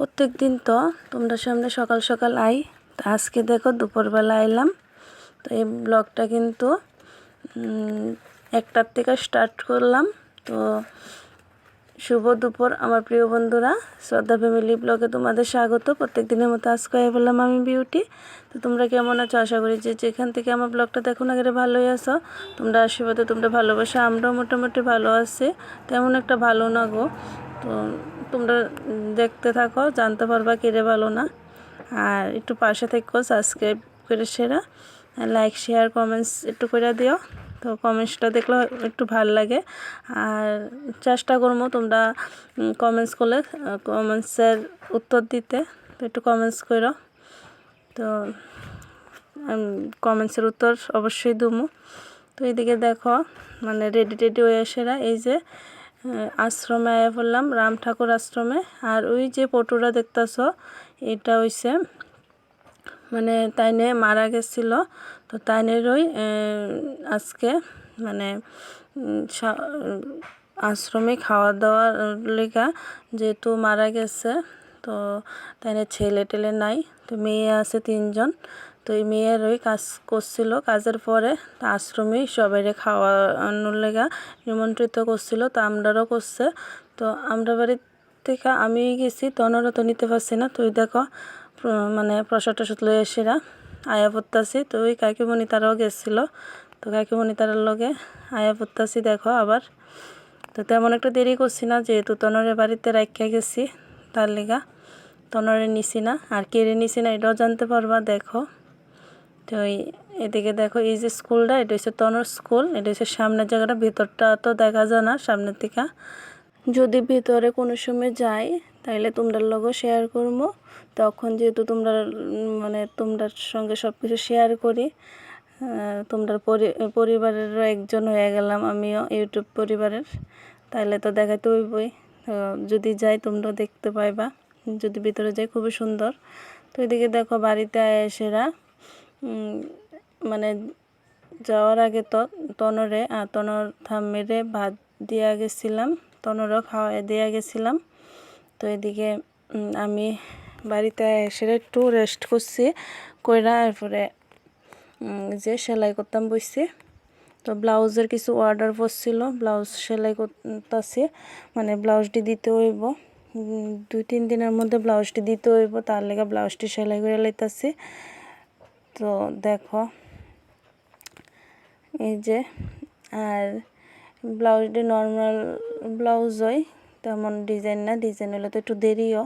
প্রত্যেক দিন তো তোমরা সামনে সকাল সকাল আই, তো আজকে দেখো দুপুরবেলা আইলাম। তো এই ব্লগটা কিন্তু 1টার থেকে স্টার্ট করলাম। তো শুভ দুপুর আমার প্রিয় বন্ধুরা, শ্রদ্ধা ফ্যামিলি ব্লগে তোমাদের স্বাগত। প্রত্যেক দিনের মতো আজকে বললাম আমি বিউটি। তো তোমরা কেমন আছো? আশা করি যে যেখান থেকে আমার ব্লগটা দেখো না গেলে ভালোই আছো। তোমরা আশীর্বাদে তোমরা ভালোবাসা আমরাও মোটামুটি ভালো আছি, তেমন একটা ভালো না গো। তো তোমরা দেখতে থাকো, জানতে পারবা কিরে ভালো না। আর একটু পাশে থেকো, সাবস্ক্রাইব করে সেরা লাইক শেয়ার কমেন্টস একটু করে দিও। তো কমেন্টসটা দেখলে একটু ভাল লাগে। আর চেষ্টা করবো তোমরা কমেন্টস করলে কমেন্টসের উত্তর দিতে। তো একটু কমেন্টস করো, তো কমেন্টসের উত্তর অবশ্যই দেবো। তো এইদিকে দেখো মানে রেডি হয়ে এসেরা এই যে আশ্রমে আয়া পড়লাম, রাম ঠাকুর আশ্রমে। আর ওই যে পটুরা দেখতেছ এটা হইছে মানে তাইনে মারা গেছিল। তো তাইনেরই আজকে মানে আশ্রমে খাওয়া দাওয়ার লেগা, যেহেতু মারা গেছে তো তাইনে ছেলে টেলে নাই, তো মেয়ে আছে 3জন। তো এই মেয়েরই কাজ করছিল, কাজের পরে আশ্রমেই সবাই খাওয়ানোর লেগা নিমন্ত্রিত করছিল। তো আমরাও করছে। তো আমরা বাড়ির থেকে আমি গেছি, তনরা তো নিতে পারছি না। তো ওই দেখো মানে প্রসাদ টসাদ লয়ে এসেরা আয়া পড়তাছি। তো ওই কাকিমণি তারাও গেছিল, তো কাকিমণি তারার লগে আয়া পড়তাছি দেখো আবার। তো তেমন একটা দেরি করছি না, যেহেতু তনরের বাড়িতে রাখিয়া গেছি তার লেগা তনরে নিছি না। আর কেড়ে নিছি না এটাও জানতে পারবা দেখো। তো এদিকে দেখো এই যে স্কুলটা, এটা হচ্ছে তনর স্কুল। এটা হচ্ছে সামনের জায়গাটা, ভেতরটা তো দেখা যায় না সামনের থেকে। যদি ভিতরে কোনো সময় যাই তাইলে তোমরার লগও শেয়ার করবো। তখন যেহেতু তোমরা মানে তোমরার সঙ্গে সব কিছু শেয়ার করি, তোমরা পরিবারেরও একজন হয়ে গেলাম আমিও ইউটিউব পরিবারের, তাইলে তো দেখাতে হইবই। যদি যাই তোমরা দেখতে পাইবা, যদি ভিতরে যাই খুবই সুন্দর। তো এদিকে দেখো বাড়িতে এসেরা মানে যাওয়ার আগে তো তনরে তনর থাম্মেরে ভাত দিয়া গেছিলাম, তনরও খাওয়াই দিয়া গেছিলাম। তো এদিকে আমি বাড়িতে এসে একটু রেস্ট করছি, কইরা এরপরে যে সেলাই করতাম বসছি। তো ব্লাউজের কিছু অর্ডার পড়ছিল, ব্লাউজ সেলাই করতেছি, মানে ব্লাউজটি দিতে হইব 2-3 দিনের মধ্যে, ব্লাউজটি দিতে হইব। তার লেগে ব্লাউজটি সেলাই করে লইতাছি। তো দেখো এই যে, আর ব্লাউজটি নর্মাল ব্লাউজ হয়, তেমন ডিজাইন না। ডিজাইন হলে তো একটু দেরিও।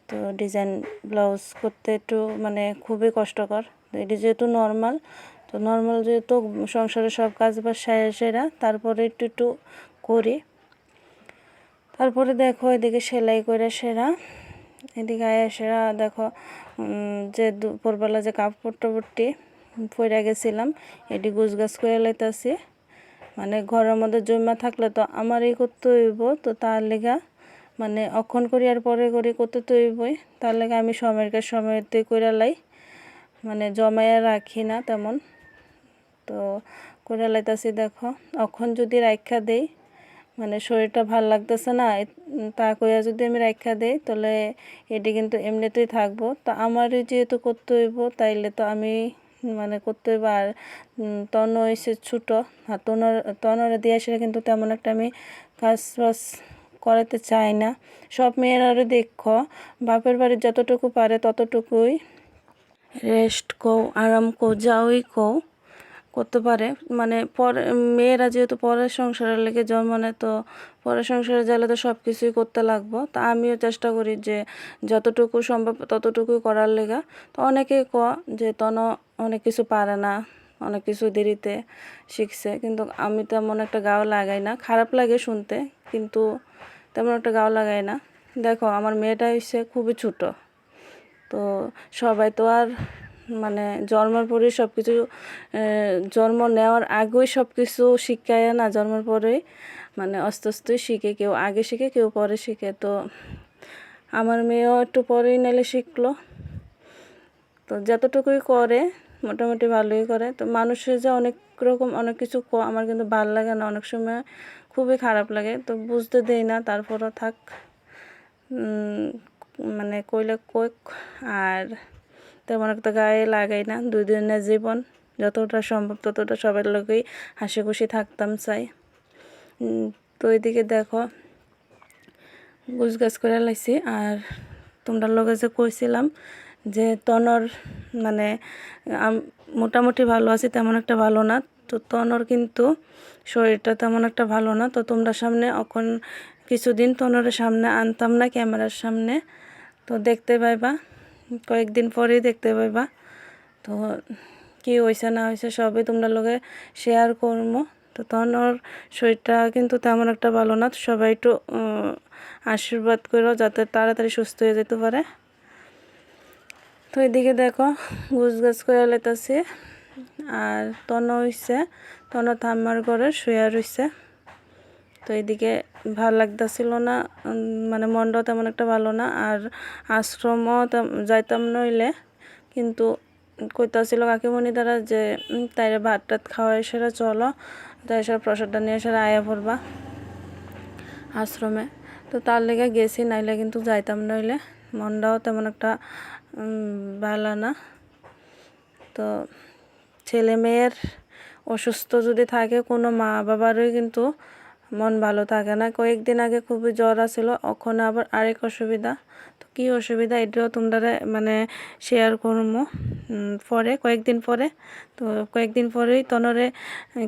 তো ডিজাইন ব্লাউজ করতে একটু মানে খুবই কষ্টকর। এটি যেহেতু নর্মাল, তো নর্মাল যেহেতু সংসারের সব কাজ বাজ সেরা তারপরে একটু করি। তারপরে দেখো এদিকে সেলাই করে সেরা, এদিকে আয়া সেরা দেখো যে দুপুরবেলা যে কাপড় টাপড়টি পরে গেছিলাম এটি গুছগাছ করে লাইতাছি। মানে ঘরের মধ্যে জমা থাকলে তো আমারই করতে হইব, তো তার লেগা মানে অক্ষণ করি আর পরে করি করতে তো হইবই। তার লেগে আমি সময়তে করে লাই, মানে জমাইয়া রাখি না তেমন। তো করে লাইতাছি দেখো। অক্ষণ যদি রাখা দেই মানে শরীরটা ভাল লাগতেছে না, তা কইয়া যদি আমি রাখা দেই তাহলে এটি কিন্তু এমনিতেই থাকবো। তো আমারই যেহেতু করতে হইব তাইলে তো আমি মানে করতে হইব। আর তন হয়েছে ছোটো, আর তনরে দিয়ে আসলে কিন্তু তেমন একটা আমি কাজ বাজ করাতে চাই না। সব মেয়েরারও দেখো বাপের বাড়ির যতটুকু পারে ততটুকুই রেস্ট কও, আরাম কও, যাওই কও করতে পারে। মানে পরে মেয়েরা যেহেতু পরের সংসারের লেগে জন্মানে, তো পরের সংসারে গেলে তো সব কিছুই করতে লাগবো। তা আমিও চেষ্টা করি যে যতটুকু সম্ভব ততটুকুই করার লেগা। তো অনেকেই যে তন অনেক কিছু পারে না, অনেক কিছু দেরিতে শিখছে, কিন্তু আমি তেমন একটা গাও লাগাই না। খারাপ লাগে শুনতে, কিন্তু তেমন একটা গাও লাগাই না। দেখো আমার মেয়েটা হচ্ছে খুবই ছোটো, তো সবাই তো আর মানে জন্মের পরেই সব কিছু জন্ম নেওয়ার আগেই সব কিছু শিখায় না, জন্মের পরেই মানে আস্তে আস্তে শিখে, কেউ আগে শিখে কেউ পরে শিখে। তো আমার মেয়েও একটু পরেই নালে শিখলো। তো যতটুকুই করে মোটামুটি ভালোই করে। তো মানুষের যে অনেক রকম অনেক কিছু আমার কিন্তু ভাল লাগে না, অনেক সময় খুবই খারাপ লাগে। তো বুঝতে দেই না, তারপরও থাক মানে কইলে কোক আর তেমন একটা গায়ে লাগাই না। 2 দিনের জীবন, যতটা সম্ভব ততটা সবার লগেই হাসি খুশি থাকতাম চাই। তো এদিকে দেখো গুছগাছ করে লাইছি। আর তোমরা লগে যে কইছিলাম যে তনর মানে মোটামুটি ভালো আছে, তেমন একটা ভালো না। তো তনর কিন্তু শরীরটা তেমন একটা ভালো না। তো তোমরা সামনে এখন কিছুদিন তনরের সামনে আনতাম না, ক্যামেরার সামনে। তো দেখতে পাইবা, কয়েকদিন পরেই দেখতে পাইবা। তো কি হয়েছে না হয়েছে সবই তোমরা লগে শেয়ার করবো। তো তনর শরীরটা কিন্তু তেমন একটা ভালো না। সবাই একটু আশীর্বাদ করো যাতে তাড়াতাড়ি সুস্থ হয়ে যেতে পারে। তো এদিকে দেখো গুছগাছ করে লেতাছি। আর তন হইছে, তন থাম্মার ঘরে শুয়ে রইছে। তো এদিকে ভাল লাগতেছিল না, মানে মনটাও তেমন একটা ভালো না। আর আশ্রমও যাইতাম নইলে, কিন্তু কইতাছিল কাকিমণি দ্বারা যে তাইরে ভাত টাত খাওয়াই সেরা চলো, তাই সেরা প্রসাদটা নিয়ে সেরা আয়া পড়বা আশ্রমে। তো তার লেগে গেছি, নাইলে কিন্তু যাইতাম নইলে। মনটাও তেমন একটা ভালো না। তো ছেলে মেয়ের অসুস্থ যদি থাকে কোনো মা বাবারই কিন্তু মন ভালো থাকে না। কয়েকদিন আগে খুবই জ্বর আসছিল, ওখানে আবার আরেক অসুবিধা। তো কী অসুবিধা এটাও তোমরা মানে শেয়ার করবো পরে, কয়েকদিন পরে। তো কয়েকদিন পরেই তনরে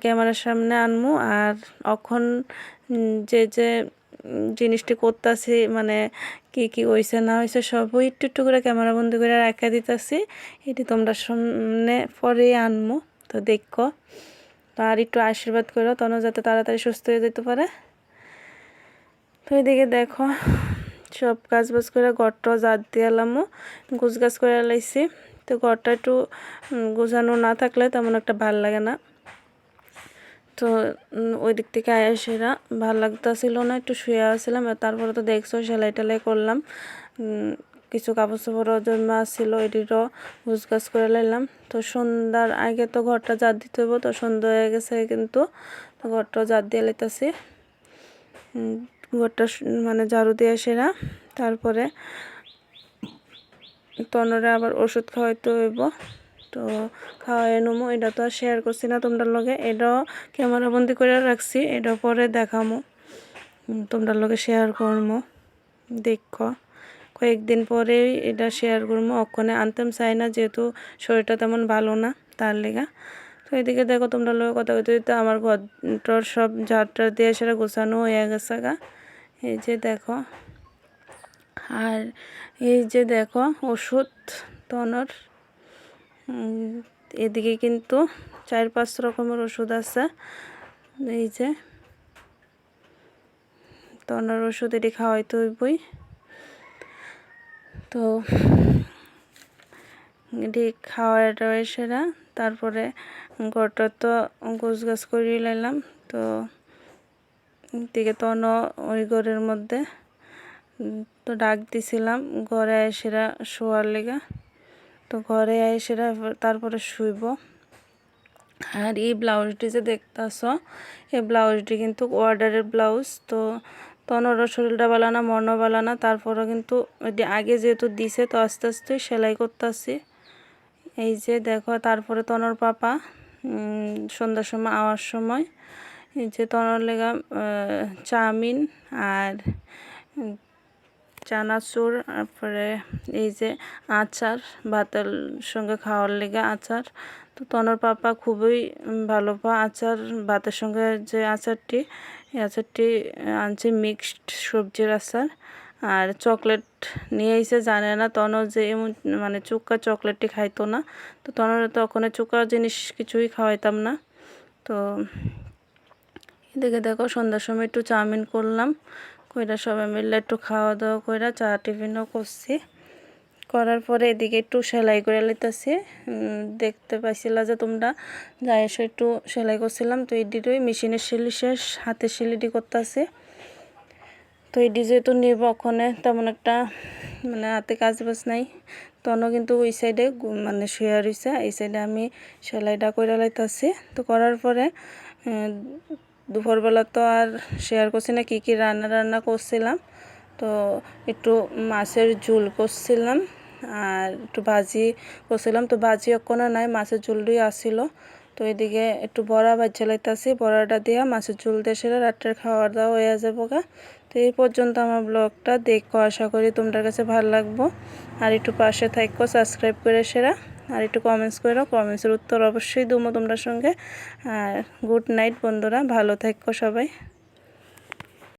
ক্যামেরার সামনে আনমু। আর এখন যে যে জিনিসটি করতেছি, মানে কি কি হয়েছে না হয়েছে সবই একটু একটু করে ক্যামেরা বন্দি করে রাখা দিতেছি। এটি তোমরা সামনে পরেই আনমু। তো দেখো, তো আর একটু আশীর্বাদ করো তন যাতে তাড়াতাড়ি সুস্থ হয়ে যেতে পারে। তো এদিকে দেখো সব কাজ বাজ করে ঘরটা জাত দিয়ে এলামও, গুছগাছ করে লাইছি। তো ঘরটা একটু গোছানো না থাকলে তেমন একটা ভাল লাগে না। তো ওই দিক থেকে আয়াসেরা ভাল লাগতেছিল না, একটু শুয়ে আসছিলাম। তারপরে তো দেখছো সেলাই টেলাই করলাম, কিছু কাপড় চোপড়ও জন্ম আসছিল, এটিরও গুছগাছ করে লাইলাম। তো সন্ধ্যার আগে তো ঘরটা জাত দিতে হইব। তো সন্ধ্যা হয়ে গেছে কিন্তু, তো ঘরটাও জাত দিয়ে লাইতেছি। ঘরটা মানে ঝাড়ু দিয়ে সেরা তারপরে তনরে আবার ওষুধ খাওয়াইতে হইব। তো খাওয়াই নেবো, এটা তো আর শেয়ার করছি না তোমরা লগে, এটাও ক্যামেরা বন্দি করে রাখছি, এটা পরে দেখামো, তোমরা লগে শেয়ার করবো। দেখো কয়েকদিন পরেই এটা শেয়ার করবো। ওখানে আনতাম চাই না, যেহেতু শরীরটা তেমন ভালো না তার লেগা। তো এদিকে দেখো তোমরা লোক কথা বলতে দিতে আমার ঘরটার সব ঝাড়টার দিয়ে সেটা গোছানো হয়ে গেছে গা। এই যে দেখো, আর এই যে দেখো ওষুধ তনর, এদিকে কিন্তু 4-5 রকমের ওষুধ আছে। এই যে তনর ওষুধ এটি খাওয়াইতে হইবই। তো এটি খাওয়াই টাওয়াই সেরা তারপরে ঘরটা তো গোছগাছ করে লাইলাম। তো দিকে তন ওই ঘরের মধ্যে তো ডাক দিছিলাম ঘরে এসেরা শোয়ার লেগা। তো ঘরে এসেরা তারপরে শুইব। আর এই ব্লাউজটি যে দেখতেছ, এই ব্লাউজটি কিন্তু অর্ডারের ব্লাউজ। তো তনরও শরীরটা ভালো না, মনও ভালো না, তারপরও কিন্তু আগে যেহেতু দিছে তো আস্তে আস্তে সেলাই করতেছি। এই যে দেখো, তারপরে তনর পাপা সন্ধ্যার সময় আওয়ার সময় এই যে তনর লেগা চাউমিন আর চানাচুর, তারপরে এই যে আচার, ভাতের সঙ্গে খাওয়ার লেগে আচার। তো তনর পাপা খুবই ভালো পায় আচার, ভাতের সঙ্গে যে আচারটি, এই আচারটি আনছে মিক্সড সবজির আচার। আর চকলেট নিয়ে এসে, জানে না তন যে এমন মানে চুক্কা চকলেটটি খাইতো না। তো তনর তো ওখানে চুক্কা জিনিস কিছুই খাওয়াইতাম না। তো এদিকে দেখো সন্ধ্যার সময় একটু চাউমিন করলাম, কইরা সবাই মিলে একটু খাওয়া দাওয়া কইরা চা টিফিনও করছি। করার পরে এদিকে একটু সেলাই করে লইতেছি। দেখতে পাইছিলা যে তোমরা, যাই এসে একটু সেলাই করছিলাম। তো এডিটই মেশিনের সেলি শেষ, হাতের সেলিটি করতেছে। তো এডি যেহেতু নিব ওখানে তেমন একটা মানে হাতে কাজ বাজ নাই। তনও কিন্তু ওই সাইডে মানে শুয়ে রইছে, এই সাইডে আমি সেলাইটা করে লাইতেছি। তো করার পরে দুপুরবেলা তো আর শেয়ার করছি না কী কী রান্না করছিলাম। তো একটু মাছের ঝোল করছিলাম আর একটু ভাজি করছিলাম। তো ভাজি এখনো নাই, মাছের ঝোলটাই আসছিল। তো এদিকে একটু বড়া ভাজা লাইতাছি, বড়াটা দিয়া মাছের ঝোল দিয়ে সেরা রাত্রের খাওয়ার দাওয়া হয়ে যাবো গা। তো এই পর্যন্ত আমার ব্লগটা দেখো, আশা করি তোমাদের কাছে ভালো লাগবো। আর একটু পাশে থাকো, সাবস্ক্রাইব করে সেরা, আর একটু কমেন্টস করো, কমেন্টসের উত্তর অবশ্যই দেবো তোমরা সঙ্গে। আর গুড নাইট বন্ধুরা, ভালো থাকো সবাই।